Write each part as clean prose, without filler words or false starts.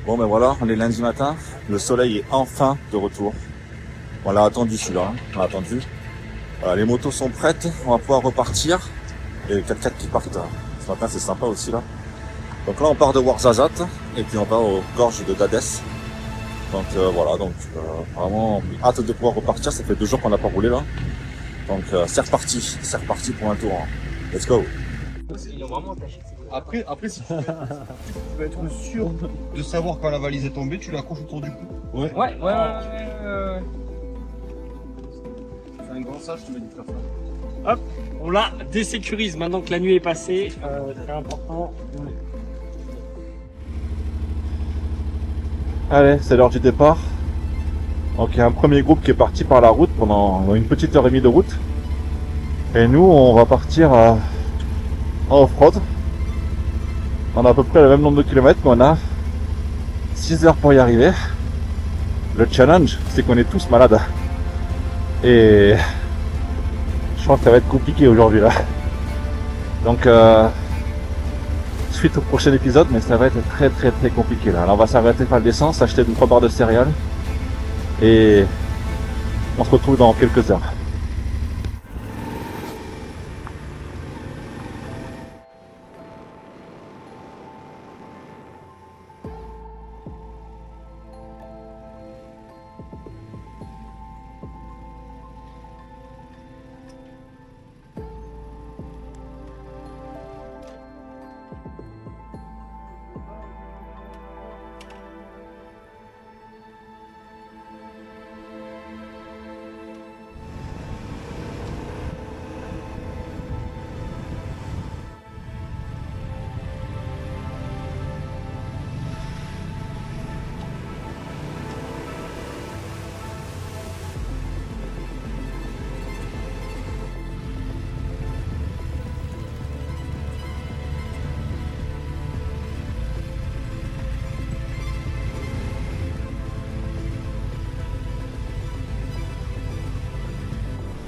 Bon ben voilà, on est lundi matin, le soleil est enfin de retour. On l'a attendu celui-là, hein. On l'a attendu. Voilà, les motos sont prêtes, on va pouvoir repartir. Et les 4x4 qui partent ce matin, c'est sympa aussi là. Donc là on part de Ouarzazate et puis on va aux gorges de Dades. Donc voilà, donc vraiment hâte de pouvoir repartir, ça fait 2 jours qu'on n'a pas roulé là. Donc c'est reparti pour un tour. Hein. Let's go. Après si tu veux être sûr de savoir quand la valise est tombée, tu l'accroches autour du cou. Ouais. C'est un grand sage, tu m'as dit de faire ça. Hop, on la désécurise maintenant que la nuit est passée. Très important. Allez, c'est l'heure du départ. Donc il y a un premier groupe qui est parti par la route pendant une petite heure et demie de route. Et nous, on va partir en off-road. On a à peu près le même nombre de kilomètres, mais on a 6 heures pour y arriver. Le challenge, c'est qu'on est tous malades. Et je pense que ça va être compliqué aujourd'hui là. Donc suite au prochain épisode, mais ça va être très compliqué là. Alors on va s'arrêter faire l'essence, acheter 2-3 barres de céréales. Et on se retrouve dans quelques heures.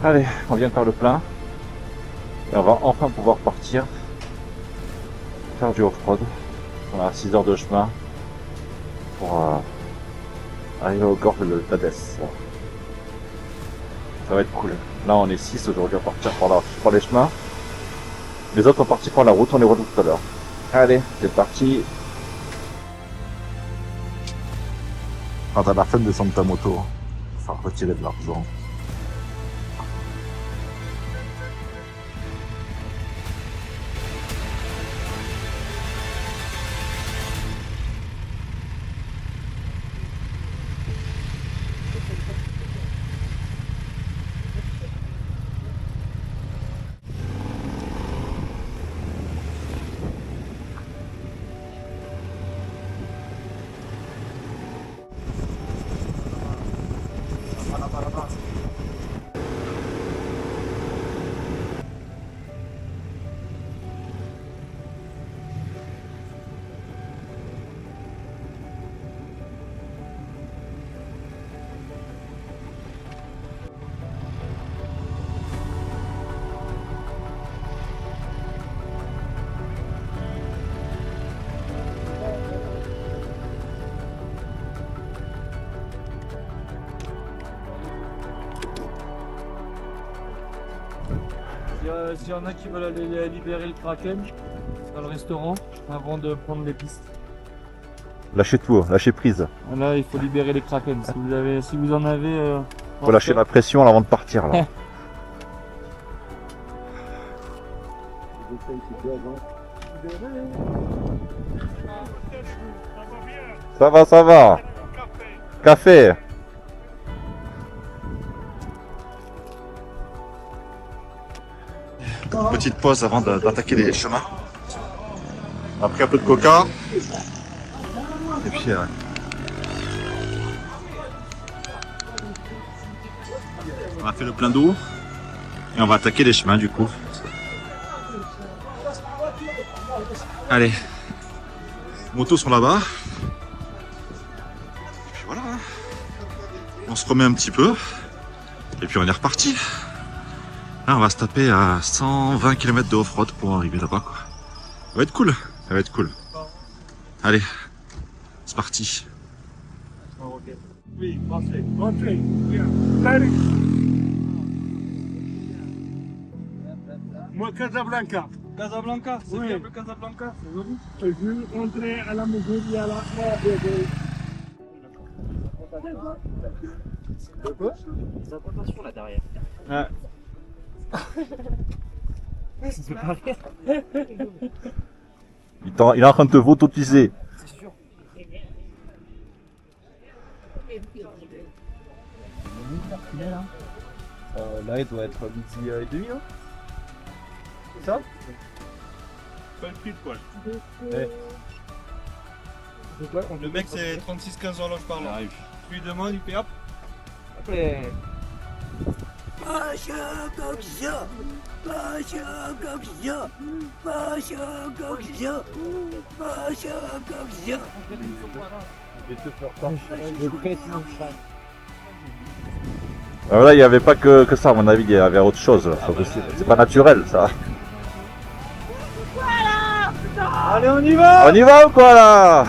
Allez, on vient de faire le plein. Et on va enfin pouvoir partir faire du off-road. On a 6 heures de chemin pour arriver aux gorges de Dades. Ça va être cool. Là on est 6 aujourd'hui à partir par les chemins. Les autres sont partis par la route, on les retrouve tout à l'heure. Allez, c'est parti. Quand t'as la flemme de descendre ta moto, ça va retirer de l'argent. S'il y en a qui veulent aller libérer le Kraken dans le restaurant avant de prendre les pistes. Lâchez tout, lâchez prise. Là, il faut libérer les Kraken. Si vous en avez. Faut lâcher la pression avant de partir là. Ça va. Café. Petite pause avant d'attaquer les chemins. On a pris un peu de coca. Et puis on a fait le plein d'eau. Et on va attaquer les chemins du coup. Allez. Les motos sont là-bas. Et puis voilà. On se remet un petit peu. Et puis on est reparti. Là on va se taper à 120 km de off-road pour arriver là-bas quoi. Ça va être cool. Allez. c'est parti. Oui, entrez, entrez. Bien. Direct. Moi, Casablanca. Casablanca, c'est Oui. bien le Casablanca, c'est joli. Je veux entrer à la maison, il y a la... Des implantations là derrière. Ouais. C'est pas rien. Il est en train de te vototiser. C'est sûr. Là, il doit être midi et demi, hein. C'est ça? Pas le prix de poil. Le mec, c'est 36-15 horloges par là. Tu lui demandes, il fait hop. Après. Là, il n'y avait pas que ça, à mon avis, il y avait autre chose. C'est pas naturel, ça. Allez, on y va! On y va ou quoi, là?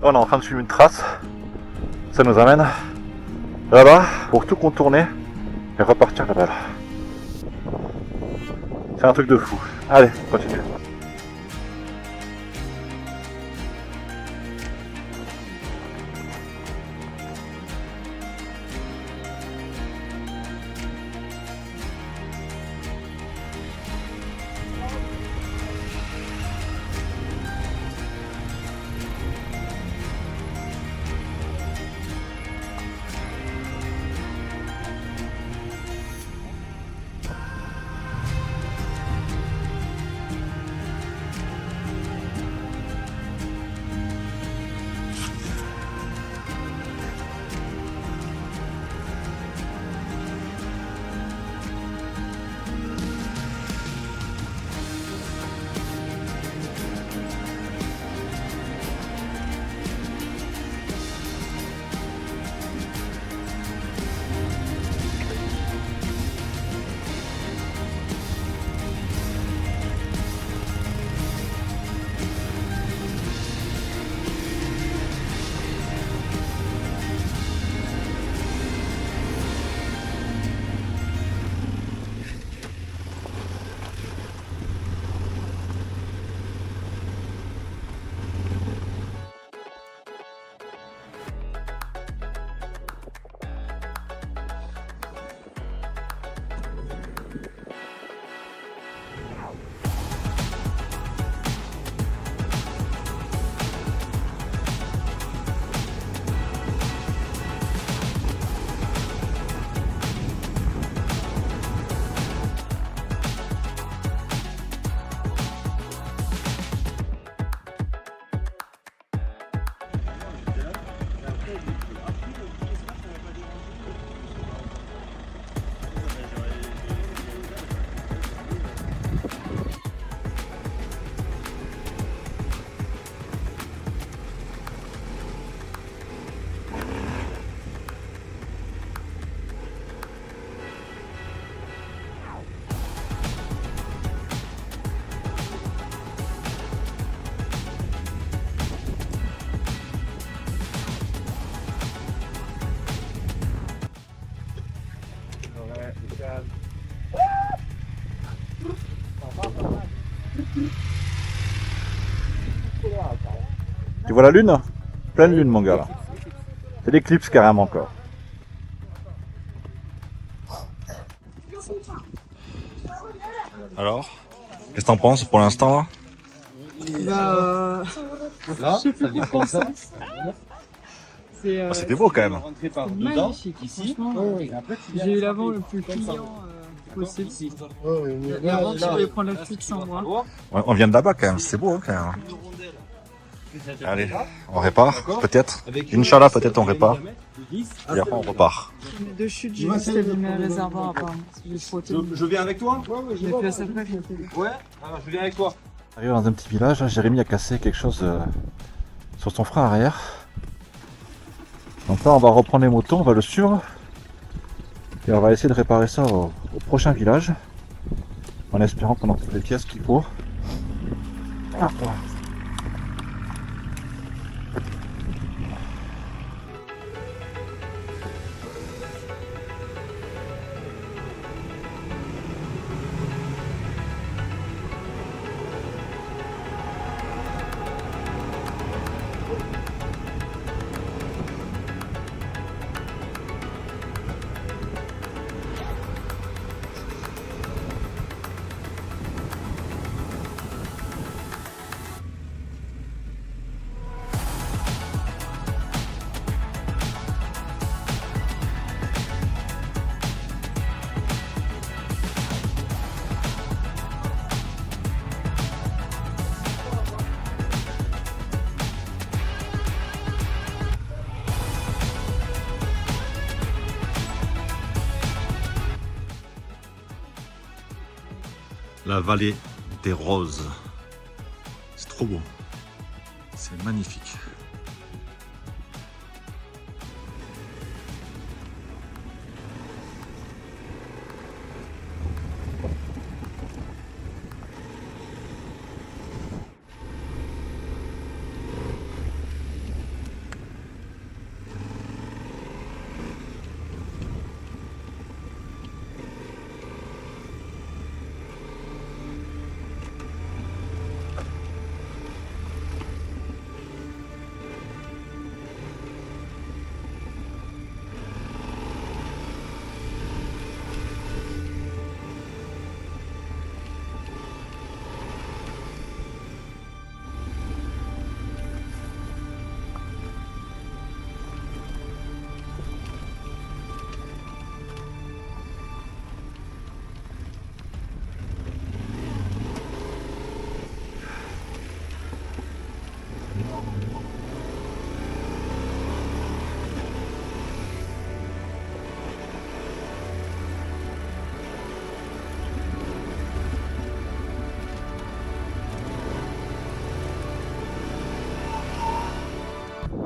On est en train de suivre une trace. Ça nous amène là-bas pour tout contourner et repartir là-bas. C'est un truc de fou. Allez, continue. Tu vois la lune? Pleine lune, mon gars, là. C'est l'éclipse carrément, encore. Alors, qu'est-ce que t'en penses pour l'instant là? Bah, Là, je sais plus quoi penser. C'est C'était beau quand même. rentrer par dedans, magnifique. ici. Franchement, Et après, tu viens j'ai eu l'avant le plus client possible. Et avant, tu pouvais prendre la fuite sans moi. Ouais, on vient de là-bas quand même, c'est beau hein, quand même. Allez, on répare, peut-être. Inch'Allah, peut-être on répare. Et après on repart. De chute, j'ai juste allumé un réservoir apparemment. J'ai frotté. Je viens avec toi? J'ai fait à sa place, j'ai fait. Ouais, alors je viens avec toi. Arrivé dans un petit village, là, Jérémy a cassé quelque chose sur son frein arrière. Donc là on va reprendre les motos, on va le suivre. Et on va essayer de réparer ça au prochain village. En espérant qu'on a toutes les pièces qu'il faut. Ah, voilà. La vallée des roses. C'est trop beau. C'est magnifique.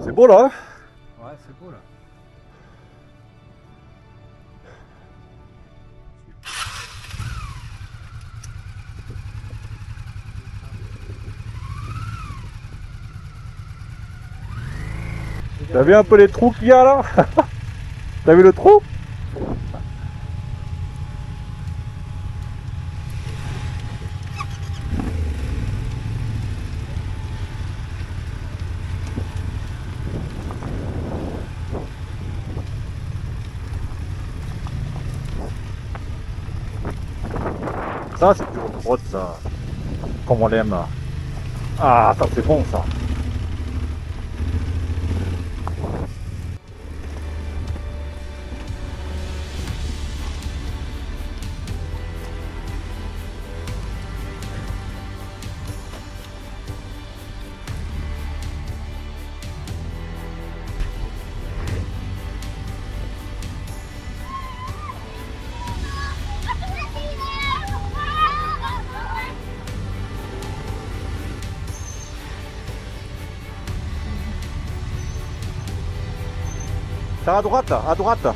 C'est beau là, hein? Ouais, c'est beau là. T'as vu un peu les trous qu'il y a là? T'as vu le trou? Ça c'est du road ça. Comme on l'aime. Ah ça c'est bon ça. C'est à droite, à droite.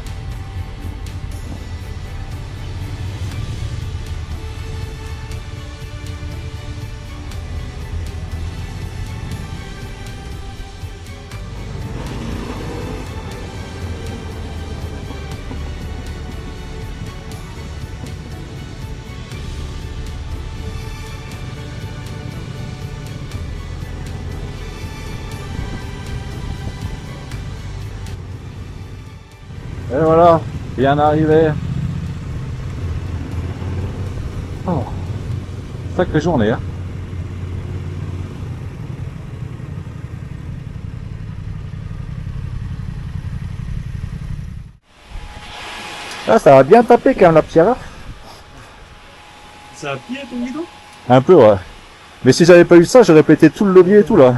Et voilà, bien arrivé. Oh, sacrée journée, hein. Ah, ça a bien tapé quand même la pierre. Ça a plié ton guidon? Un peu, ouais. Mais si j'avais pas eu ça, j'aurais pété tout le levier et tout là.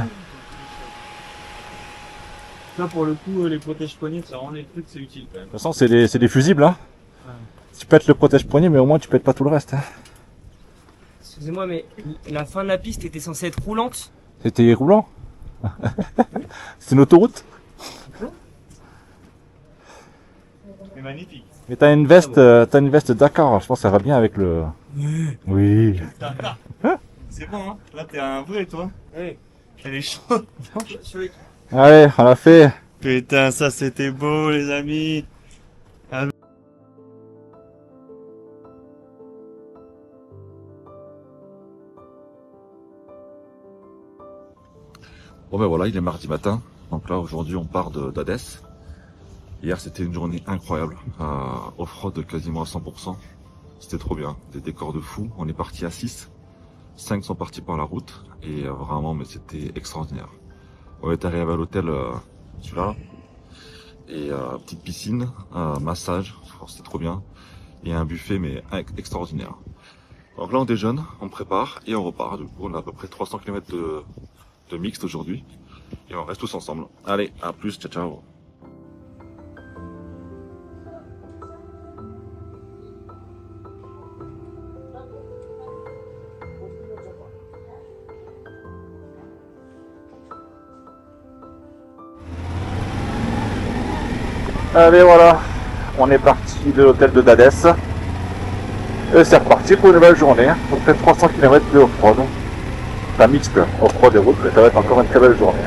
Là, pour le coup, les protège-poignets, ça rend les trucs, c'est utile quand même. De toute façon, c'est des fusibles, hein. Ouais. Tu pètes le protège-poignet, mais au moins tu pètes pas tout le reste. Hein. Excusez-moi, mais la fin de la piste était censée être roulante. C'était roulant. C'est une autoroute. C'est magnifique. Mais t'as une veste Dakar. Je pense que ça va bien avec le. Oui. C'est bon, hein. Là, t'es un vrai, toi. Oui. Elle est chaude. Allez, on l'a fait. Putain, ça, c'était beau, les amis. Bon ben voilà, il est mardi matin. Donc là, aujourd'hui, on part d'Adès. Hier, c'était une journée incroyable. Off-road quasiment à 100%. C'était trop bien. Des décors de fou. On est parti à 6. 5 sont partis par la route. Et vraiment, mais c'était extraordinaire. On est arrivé à l'hôtel, celui-là. Et petite piscine, massage. C'était trop bien. Et un buffet, mais extraordinaire. Donc là, on déjeune, on prépare et on repart. Du coup, on a à peu près 300 km de mixte aujourd'hui. Et on reste tous ensemble. Allez, à plus, ciao ciao. Allez voilà, on est parti de l'hôtel de Dadès. Et c'est reparti pour une nouvelle journée. On fait 300 km de off-road. C'est un mixte off-road et route, mais ça va être encore une très belle journée.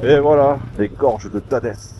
Et voilà, les gorges de Dadès.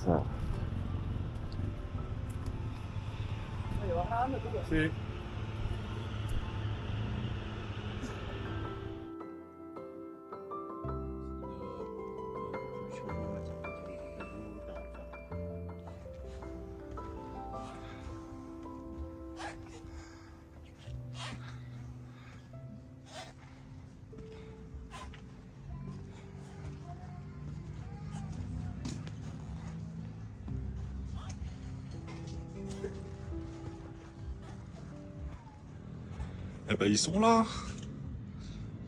Eh ben ils sont là.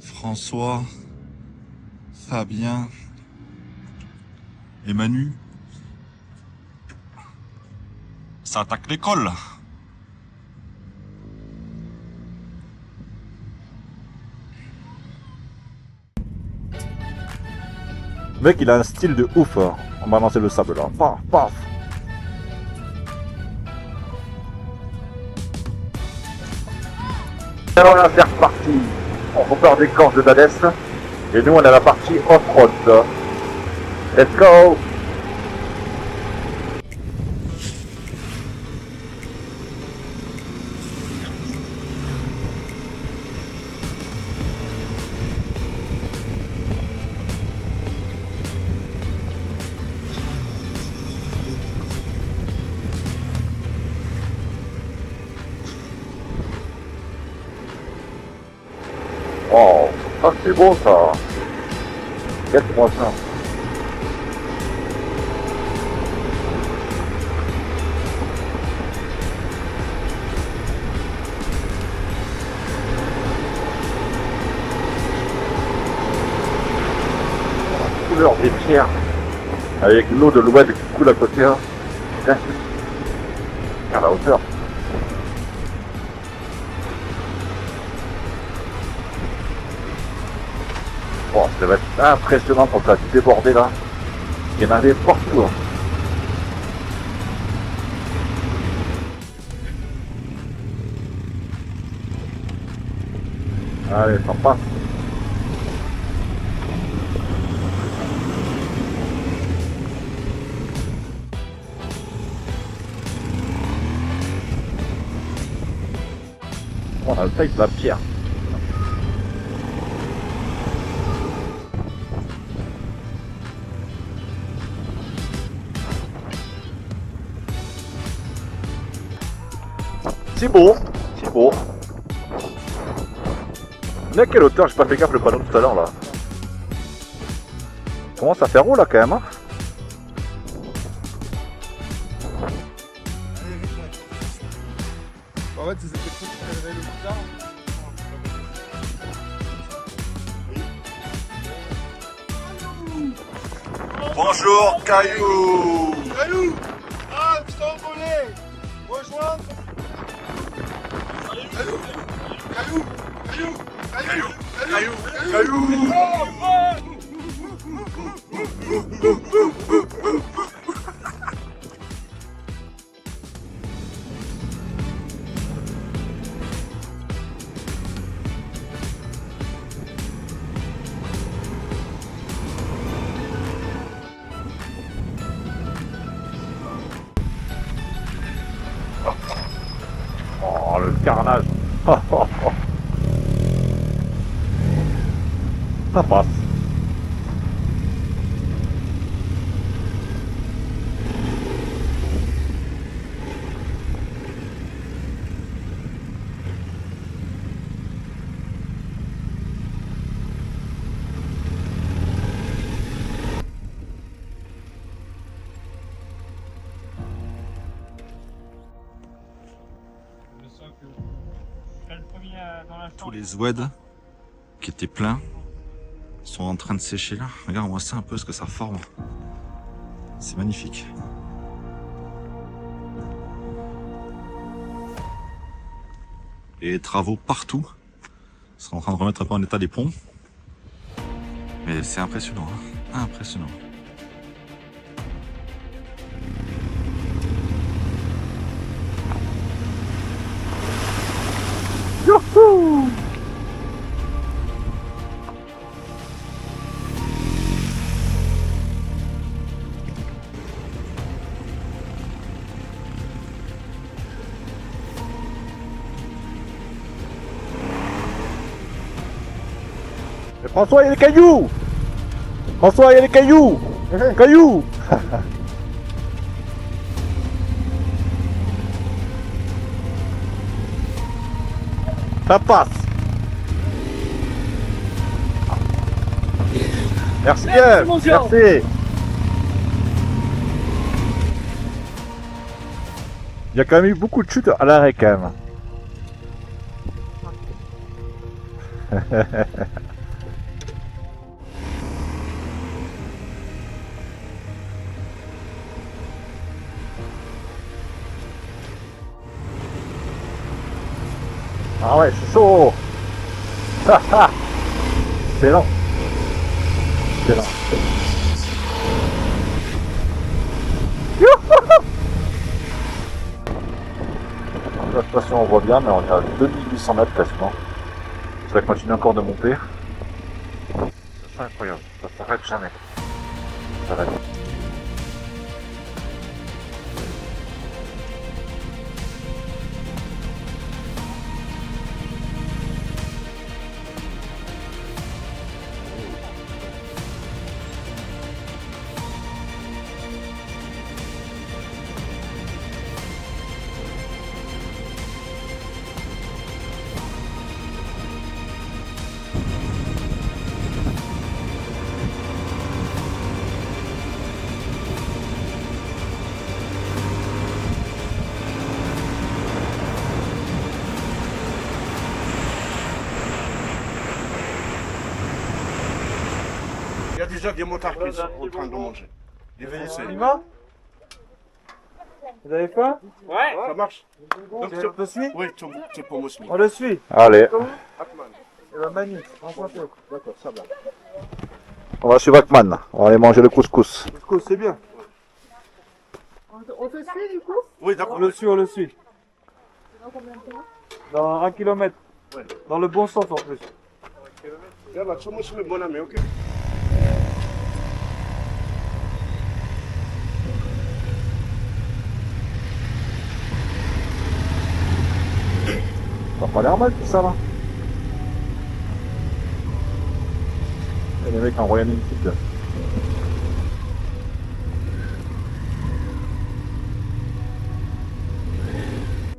François, Fabien et Manu. Ça attaque l'école. Le mec il a un style de ouf. On va lancer le sable là. Paf, paf. Et voilà, c'est reparti. On repart des gorges de Dadès. Et nous, on est à la partie off-road. Let's go! Oh, ça c'est beau ça. Regarde-moi ça. couleur des pierres avec l'eau de l'oued qui coule à côté. Hein. À la hauteur. Bon, ça va être impressionnant quand ça a débordé là. Il y en avait partout. Hein. Allez, ça passe. On a le taille de la pierre. C'est beau, c'est beau. On est à quelle hauteur? J'ai pas fait gaffe le panneau tout à l'heure là. Commence à faire haut là quand même. Hein. En fait, c'est cette question qui te réveille le plus tard. Bonjour Caillou. Caillou! Ah, tu t'es envolé! Rejoins! Caillou! Caillou! Caillou! Caillou! Caillou! Caillou! Oh le carnage. Ça passe. Tous les oueds qui étaient pleins sont en train de sécher là. Regarde, on voit ça un peu ce que ça forme. C'est magnifique. Et travaux partout. Ils sont en train de remettre un peu en état les ponts. Mais c'est impressionnant, hein. Impressionnant. Youhou! Et François, il y a des cailloux! François, il y a des cailloux! Cailloux! Ça passe. Merci bien. Merci. Il y a quand même eu beaucoup de chutes à l'arrêt quand même. Ah ouais, c'est chaud. C'est lent. C'est lent. La station on voit bien, mais on est à 2800 mètres quasiment. Ça continue encore de monter. C'est incroyable, ça s'arrête jamais. Ça s'arrête. Déjà, viens monter à pied, on train de manger. Les Vénitiens. On y va? Vous avez faim? Ouais. Ça marche. Donc, On le suit? oui, tu peux me suivre. On le suit. Allez, Atman. Et ben Manu, enchanté. D'accord, ça va. on va suivre Akman. On va aller manger le couscous. Couscous, c'est bien. Oui, d'accord. On le suit, on le suit. Dans 1 kilomètre. Ouais. Dans le bon sens en plus. Yalla, tu me suis mon ami, ok? Ça a pas l'air mal tout ça là. Et les mecs envoient une petite.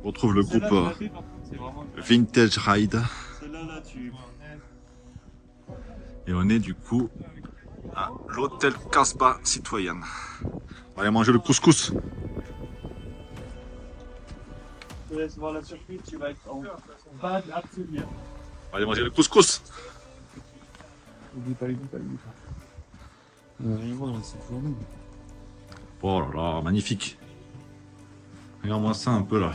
On retrouve le groupe Vintage Ride. Et on est du coup à l'hôtel Casbah Citoyenne. On va aller manger le couscous. Je te laisse voir la surprise, tu vas être en bas absolument. On va aller manger le couscous. Oublie pas. Oh là là, magnifique. Regarde-moi ça un peu là.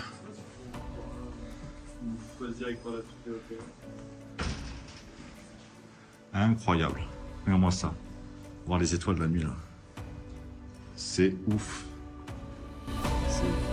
Incroyable. Regarde-moi ça. Voir les étoiles de la nuit là. C'est ouf. C'est ouf.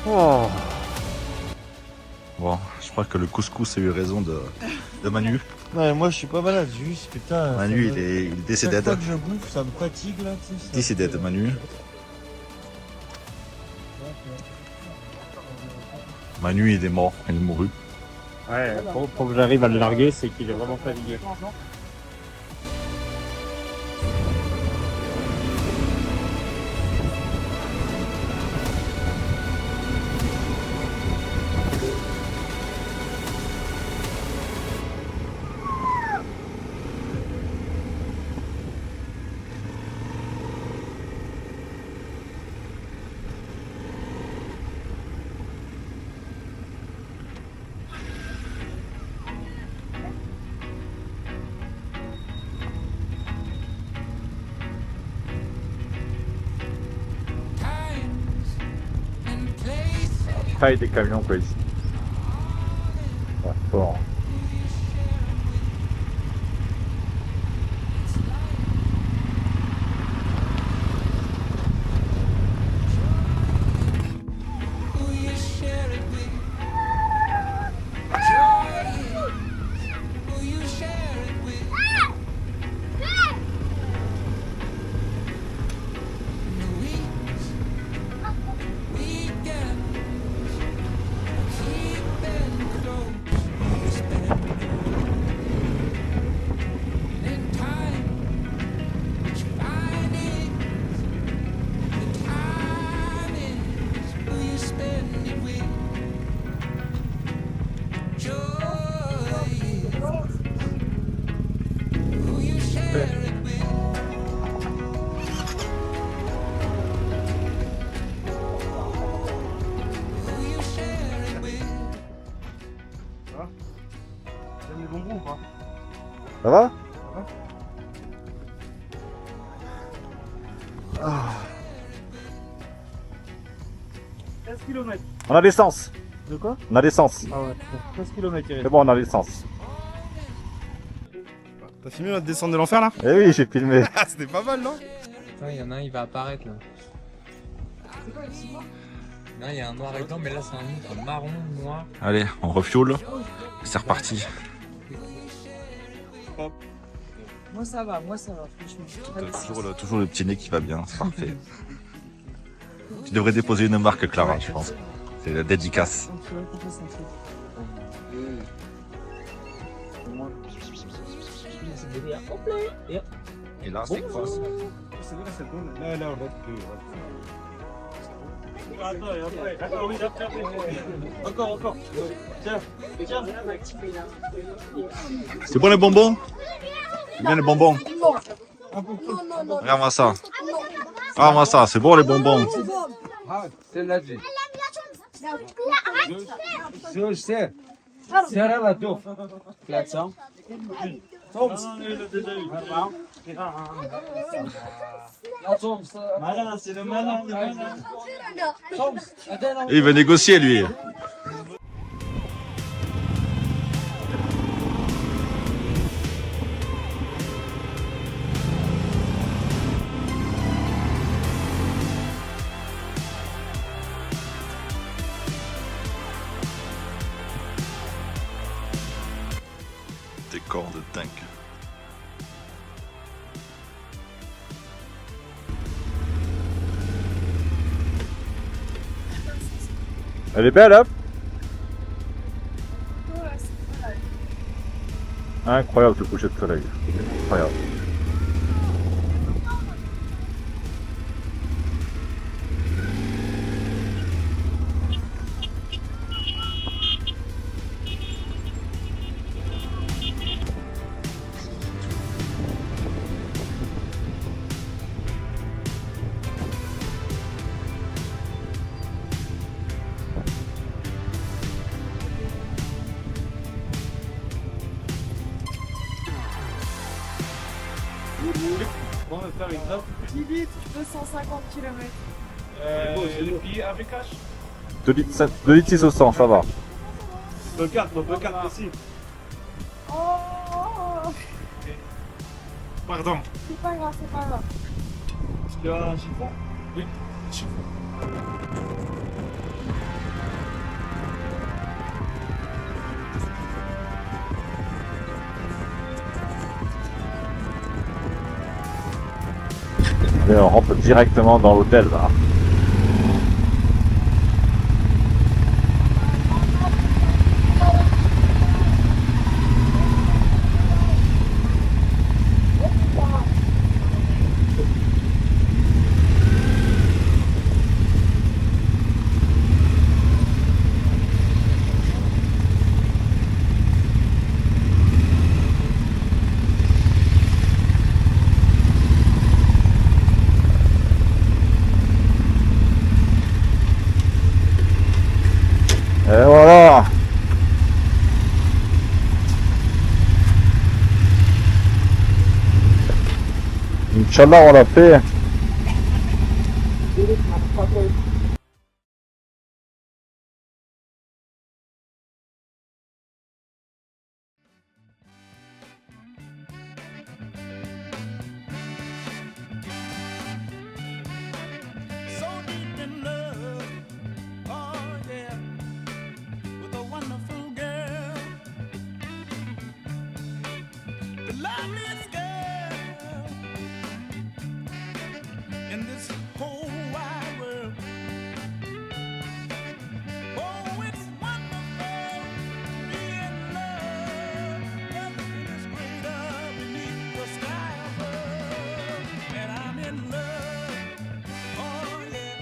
Oh. Bon, je crois que le couscous a eu raison de Manu. Ouais, moi je suis pas malade, juste putain. Manu, il est décédé. Chaque fois que je bouffe, ça me fatigue là. Tu sais, Décédé, Manu. Manu, il est mort, il est mouru. Ouais, pour que j'arrive à le larguer, c'est qu'il est vraiment fatigué. Taille des camions quoi ici. Ouais, fort. J'aime les bonbons ou pas? Ça va? 15 km. On a l'essence. De quoi? On a l'essence. Ah ouais, 13 km. C'est bon, on a l'essence. T'as filmé notre descente de l'enfer là? Eh oui, j'ai filmé. Ah, c'était pas mal, non? Attends, il y en a un, il va apparaître là. Non, il y a un noir et blanc, mais là c'est un autre marron, noir. Allez, on refuel. C'est reparti. Moi ça va, franchement. Toujours le petit nez qui va bien, c'est parfait. Tu devrais déposer une marque, Clara, je pense. C'est la dédicace. Et là, c'est quoi? C'est bon les bonbons? C'est bien les bonbons? Regarde-moi ça. Regarde-moi ça, c'est bon les bonbons. Il veut négocier lui. Décor de dingue. Elle est belle, hop. Incroyable ce coucher de soleil. Incroyable. On va faire une note. 10 litres, 250 km. C'est le billet avec cash. 2 litres 6 au 100, ça va. Le carte ici. Oh, Pardon. c'est pas grave, c'est pas grave. Tu as un chiffon? Oui, chiffon. Et on rentre directement dans l'hôtel là. Et voilà. Inch'Allah, on l'a fait. Loveliest girl in this whole wide world. Oh, it's wonderful to be in love. Nothing is greater beneath the sky above. And I'm in love, oh yeah,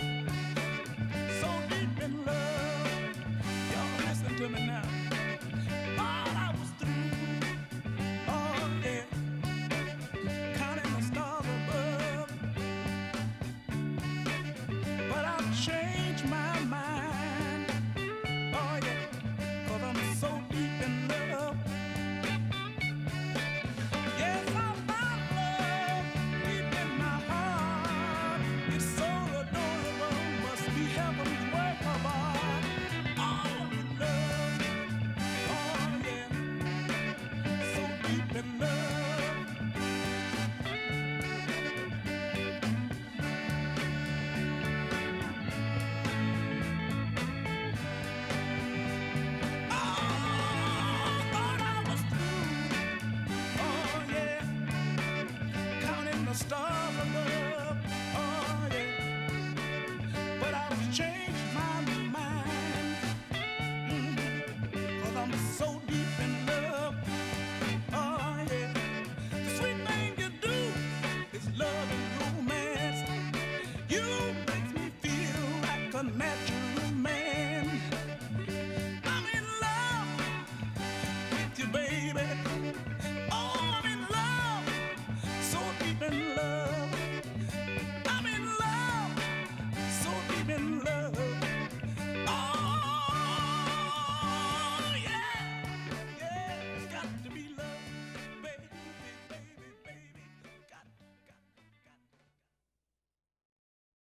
so deep in love. Y'all listen to me now.